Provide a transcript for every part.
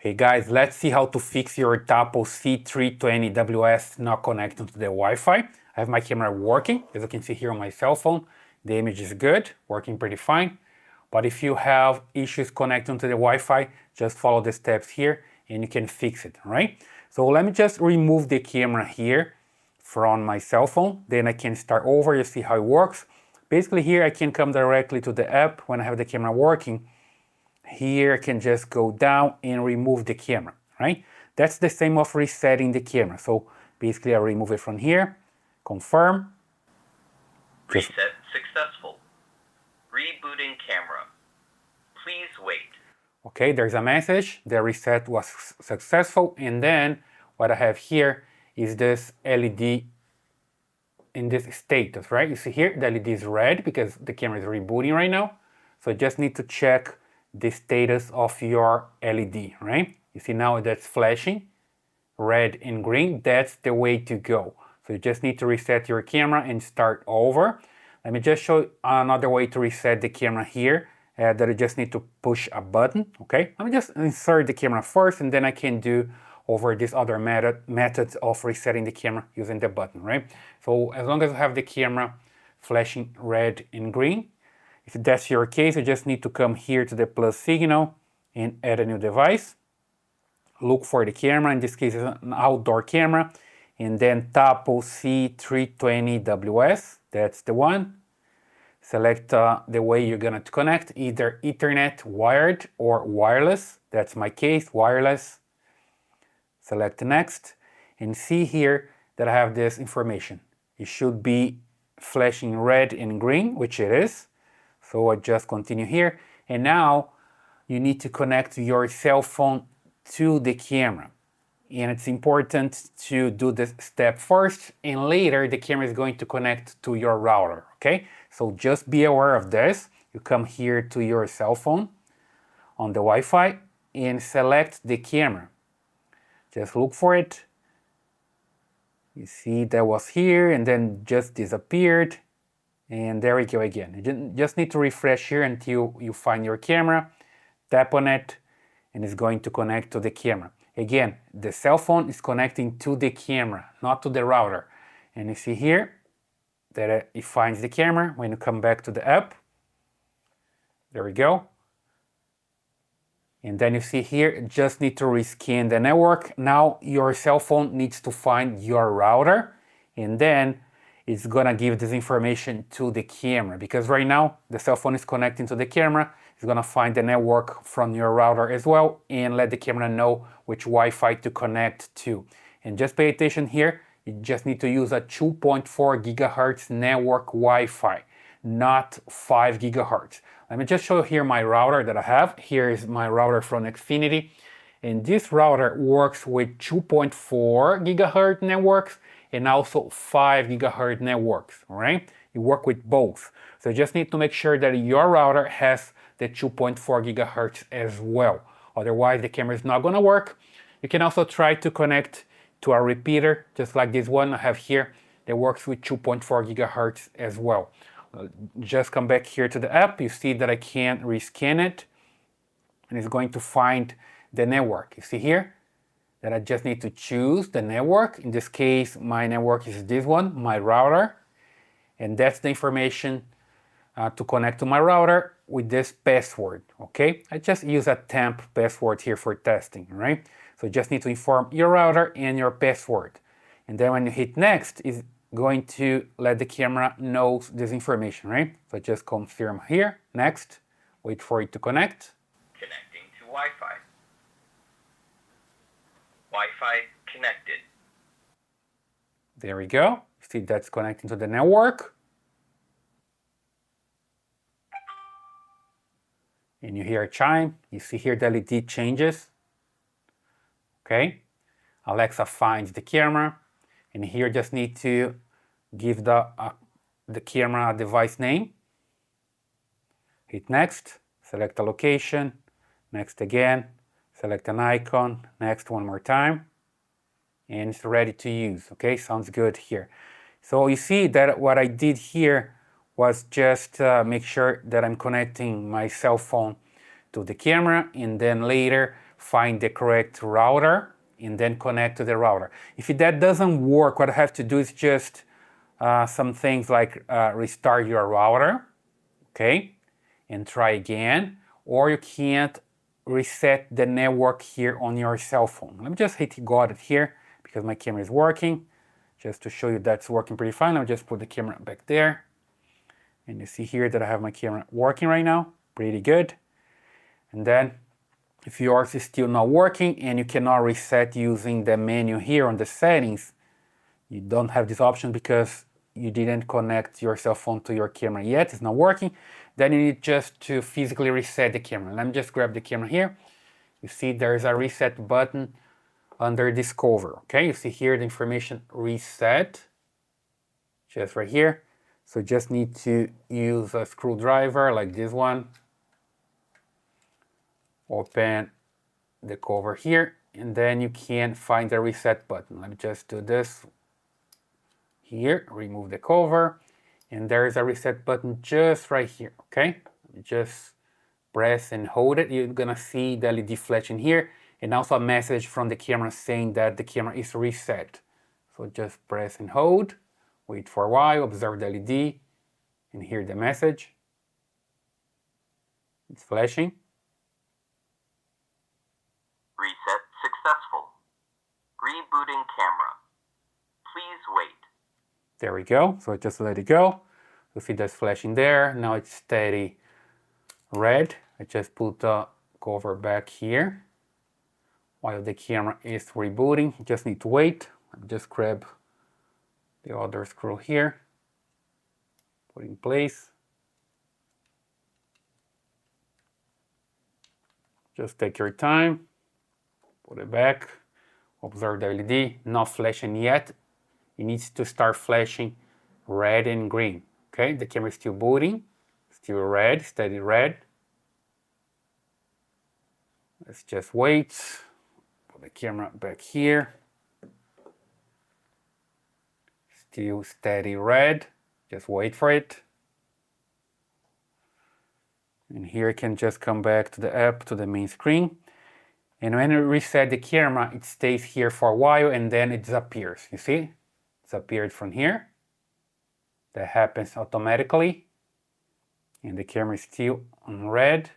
Hey guys, let's see how to fix your Tapo C320WS not connecting to the Wi-Fi. I have my camera working, as you can see here on my cell phone. The image is good, working pretty fine. But if you have issues connecting to the Wi-Fi, just follow the steps here and you can fix it, right? So let me just remove the camera here from my cell phone. Then I can start over, you see how it works. Basically here I can come directly to the app when I have the camera working. Here I can just go down and remove the camera, right? That's the same of resetting the camera. So basically I remove it from here, confirm. Reset successful. Rebooting camera. Please wait. Okay, there's a message. The reset was successful. And then what I have here is this LED in this status, right? You see here, the LED is red because the camera is rebooting right now. So I just need to check the status of your LED, right? You see now that's flashing, red and green. That's the way to go. So you just need to reset your camera and start over. Let me just show you another way to reset the camera here, that you just need to push a button, okay? Let me just insert the camera first and then I can do over this other method of resetting the camera using the button, right? So as long as you have the camera flashing red and green, if that's your case, you just need to come here to the plus signal and add a new device. Look for the camera, in this case it's an outdoor camera, and then Tapo C320WS, that's the one. Select the way you're going to connect, either Ethernet, wired, or wireless. That's my case, wireless. Select next, and see here that I have this information. It should be flashing red and green, which it is. So I just continue here, and now you need to connect your cell phone to the camera. And it's important to do this step first, and later the camera is going to connect to your router, okay? So just be aware of this. You come here to your cell phone on the Wi-Fi and select the camera. Just look for it. You see that was here and then just disappeared. And there we go again. You just need to refresh here until you find your camera, tap on it, and it's going to connect to the camera. Again, the cell phone is connecting to the camera, not to the router. And you see here that it finds the camera when you come back to the app. There we go. And then you see here, just need to rescan the network. Now your cell phone needs to find your router, and then it's gonna give this information to the camera, because right now the cell phone is connecting to the camera. It's gonna find the network from your router as well and let the camera know which Wi-Fi to connect to. And just pay attention here, you just need to use a 2.4 gigahertz network Wi-Fi, not 5 gigahertz. Let me just show you here my router that I have. Here is my router from Xfinity, and this router works with 2.4 gigahertz networks and also 5 gigahertz networks, all right? You work with both. So you just need to make sure that your router has the 2.4 gigahertz as well. Otherwise, the camera is not gonna work. You can also try to connect to a repeater, just like this one I have here, that works with 2.4 gigahertz as well. Just come back here to the app. You see that I can rescan it, and it's going to find the network. You see here that I just need to choose the network. In this case, my network is this one, my router, and that's the information to connect to my router with this password, okay? I just use a temp password here for testing, right? So you just need to inform your router and your password. And then when you hit next, it's going to let the camera know this information, right? So just confirm here, next, wait for it to connect. Connecting to Wi-Fi. Wi-Fi connected. There we go. See, that's connecting to the network. And you hear a chime. You see here the LED changes. Okay. Alexa finds the camera. And here just need to give the camera a device name. Hit next. Select a location. Next again. Select an icon, next one more time, and it's ready to use, okay? Sounds good here. So you see that what I did here was just make sure that I'm connecting my cell phone to the camera, and then later find the correct router and then connect to the router. If that doesn't work, what I have to do is just some things like restart your router, okay, and try again, or you can't reset the network here on your cell phone. Let me just hit got it here because my camera is working, just to show you that's working pretty fine. Let me just put the camera back there, and you see here that I have my camera working right now, pretty good. And then if yours is still not working and you cannot reset using the menu here on the settings, you don't have this option because you didn't connect your cell phone to your camera yet, it's not working, then you need just to physically reset the camera. Let me just grab the camera here. You see there's a reset button under this cover, okay? You see here the information reset, just right here. So you just need to use a screwdriver like this one, open the cover here, and then you can find the reset button. Let me just do this here, remove the cover, and there is a reset button just right here, okay? Just press and hold it. You're gonna see the LED flashing here, and also a message from the camera saying that the camera is reset. So just press and hold, wait for a while, observe the LED, and hear the message. It's flashing. Reset successful. Rebooting camera. Please wait. There we go. So just let it go. You see that's flashing there. Now it's steady red. I just put the cover back here while the camera is rebooting. You just need to wait. I'll just grab the other screw here, put in place. Just take your time, put it back, observe the LED, not flashing yet. It needs to start flashing red and green, okay? The camera is still booting, still red, steady red. Let's just wait, put the camera back here. Still steady red, just wait for it. And here I can just come back to the app, to the main screen. And when I reset the camera, it stays here for a while and then it disappears. You see? It's appeared from here. That happens automatically. And the camera is still on red.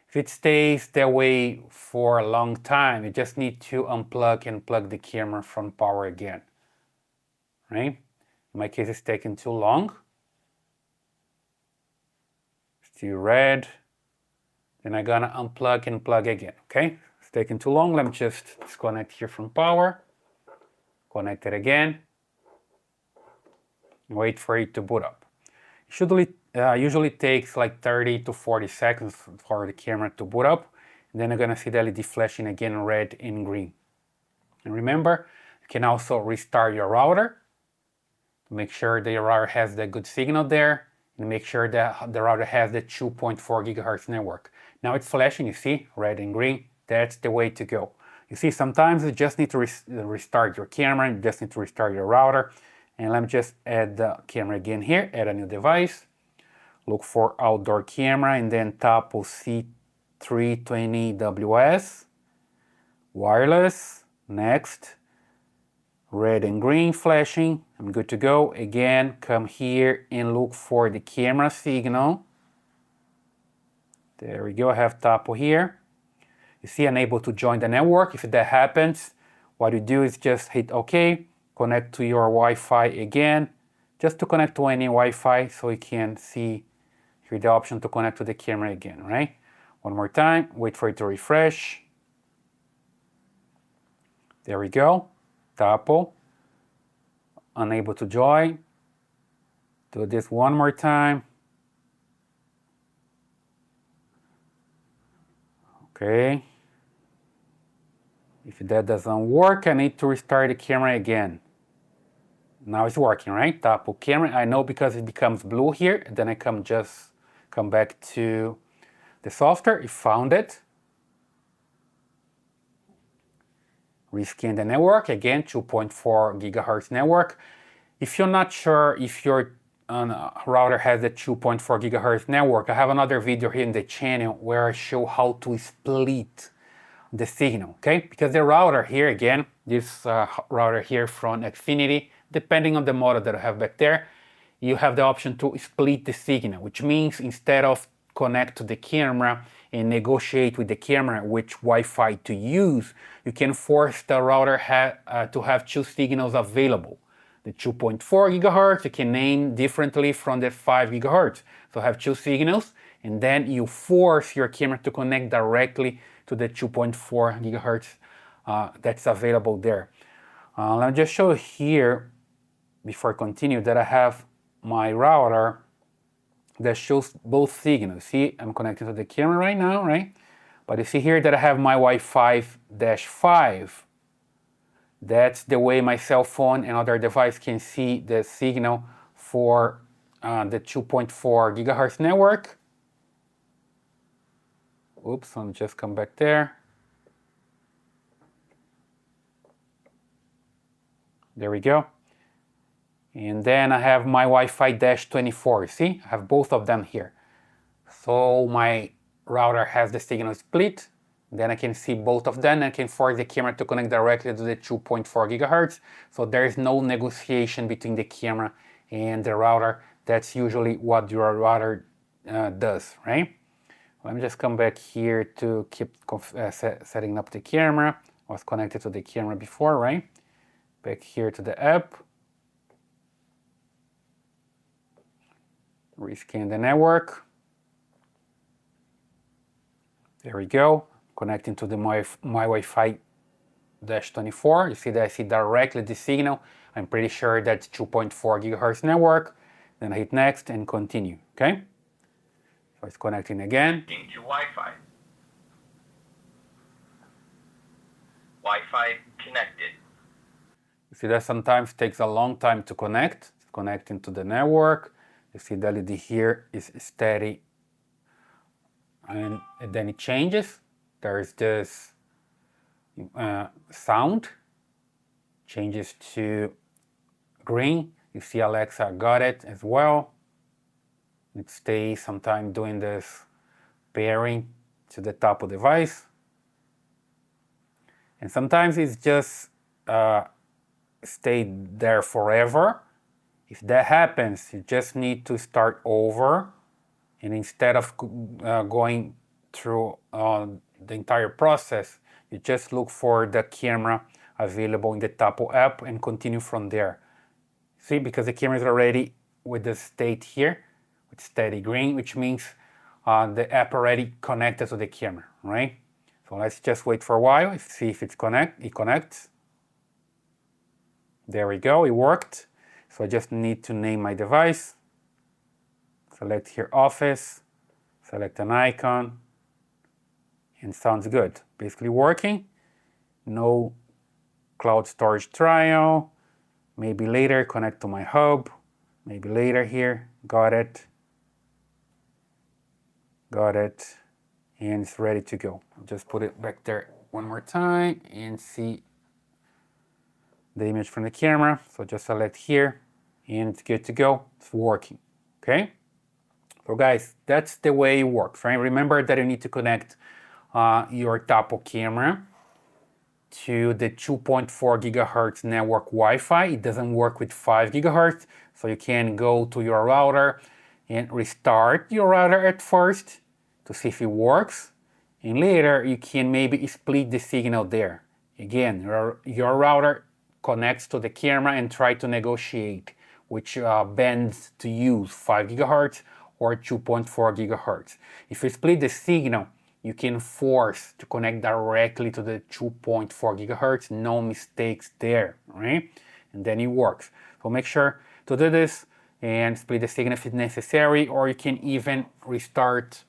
If it stays that way for a long time, you just need to unplug and plug the camera from power again. Right? In my case, it's taking too long. Still red. Then I'm gonna unplug and plug again, okay? It's taking too long. Let me just disconnect here from power. Connect it again. Wait for it to boot up. It usually takes like 30 to 40 seconds for the camera to boot up. And then you're gonna see the LED flashing again red and green. And remember, you can also restart your router to make sure the router has the good signal there, and make sure that the router has the 2.4 gigahertz network. Now it's flashing, you see, red and green. That's the way to go. You see, sometimes you just need to restart your camera, you just need to restart your router. And let me just add the camera again here, add a new device. Look for outdoor camera and then Tapo C320WS wireless. Next. Red and green flashing. I'm good to go. Again, come here and look for the camera signal. There we go. I have Tapo here. You see, unable to join the network. If that happens, what you do is just hit OK, connect to your Wi-Fi again, just to connect to any Wi-Fi so you can see here the option to connect to the camera again, right? One more time, wait for it to refresh. There we go. Tapo, unable to join. Do this one more time. Okay. If that doesn't work, I need to restart the camera again. Now it's working, right? Tapo camera. I know because it becomes blue here. Then I come back to the software. It found it. Rescan the network, again, 2.4 gigahertz network. If you're not sure if your router has a 2.4 gigahertz network, I have another video here in the channel where I show how to split the signal, okay? Because the router here, again, this router here from Xfinity, depending on the model that I have back there, you have the option to split the signal, which means instead of connect to the camera and negotiate with the camera which Wi-Fi to use, you can force the router to have two signals available. The 2.4 gigahertz you can name differently from the 5 gigahertz. So have two signals, and then you force your camera to connect directly to the 2.4 gigahertz that's available there. Let me just show you here, before I continue, that I have my router that shows both signals. See, I'm connected to the camera right now, right? But you see here that I have my Wi-Fi-5. That's the way my cell phone and other device can see the signal for the 2.4 gigahertz network. Oops, let me just come back there. There we go. And then I have my Wi-Fi-24, see? I have both of them here. So my router has the signal split, then I can see both of them and I can force the camera to connect directly to the 2.4 gigahertz. So there is no negotiation between the camera and the router. That's usually what your router does, right? Let me just come back here to keep setting up the camera. I was connected to the camera before, right? Back here to the app. Rescan the network. There we go. Connecting to my Wi-Fi-24. You see that I see directly the signal. I'm pretty sure that's 2.4 gigahertz network. Then I hit next and continue. Okay. So it's connecting again. To Wi-Fi. Wi-Fi connected. You see that sometimes takes a long time to connect. It's connecting to the network. You see the LED here is steady, and then it changes. There's this sound, changes to green. You see Alexa got it as well. It stays sometime doing this pairing to the Tapo device. And sometimes it's just stayed there forever. If that happens, you just need to start over, and instead of going through the entire process, you just look for the camera available in the Tapo app and continue from there. See, because the camera is already with the state here, with steady green, which means the app already connected to the camera, right? So let's just wait for a while, see if it connects. There we go, it worked. So I just need to name my device, select here Office, select an icon, and sounds good. Basically working, no cloud storage trial, maybe later connect to my hub, maybe later here, got it, and it's ready to go. I'll just put it back there one more time and see the image from the camera. So just select here and it's good to go. It's working. Okay. So guys, that's the way it works, right? Remember that you need to connect your Tapo camera to the 2.4 gigahertz network Wi-Fi. It doesn't work with 5 gigahertz. So you can go to your router and restart your router at first to see if it works. And later you can maybe split the signal there. Again, your router connects to the camera and try to negotiate which bands to use, 5 gigahertz or 2.4 gigahertz. If you split the signal, you can force to connect directly to the 2.4 gigahertz, no mistakes there, right? And then it works. So make sure to do this and split the signal if it's necessary, or you can even restart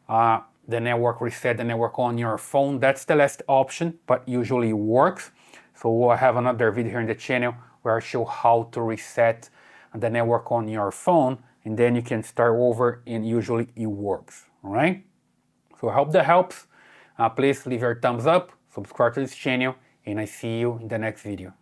the network, reset the network on your phone. That's the last option, but usually it works. So we'll have another video here in the channel where I show how to reset the network on your phone, and then you can start over, and usually it works, all right? So I hope that helps. Please leave your thumbs up, subscribe to this channel, and I see you in the next video.